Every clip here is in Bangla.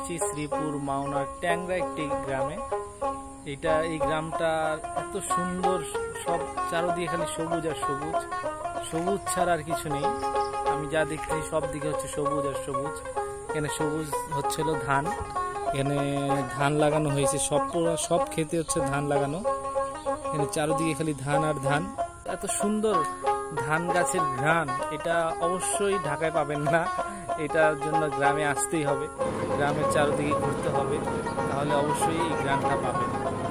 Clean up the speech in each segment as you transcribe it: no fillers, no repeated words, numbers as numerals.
এসেছি শ্রীপুর মাওনার ট্যাংরা একটি গ্রামে। এই গ্রামটা এত সুন্দর, সব চারদিকে খালি সবুজ আর সবুজ, সবুজ ছাড়া আর কিছু নেই। আমি যা দেখছি সব দিকে হচ্ছে সবুজ আর সবুজ। এখানে সবুজ হচ্ছিল ধান, এখানে ধান লাগানো হয়েছে, সব ক্ষেতে হচ্ছে ধান লাগানো। এখানে চারদিকে খালি ধান আর ধান। এত সুন্দর ধান গাছের ঘ্রাণ, এটা অবশ্যই ঢাকায় পাবেন না। এটার জন্য গ্রামে আসতেই হবে, গ্রামের চারদিকে ঘুরতে হবে, তাহলে অবশ্যই এই ঘ্রাণটা পাবেন,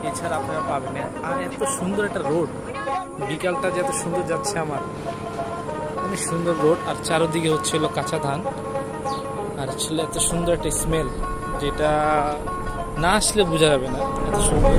এছাড়া আপনারা পাবেন না। আর এত সুন্দর একটা রোড, বিকালটা যে এত সুন্দর যাচ্ছে, আমার অনেক সুন্দর রোড, আর চারদিকে হচ্ছিল কাঁচা ধান, আর ছিল এত সুন্দর একটা স্মেল, যেটা না আসলে বোঝা যাবে না এত সুন্দর।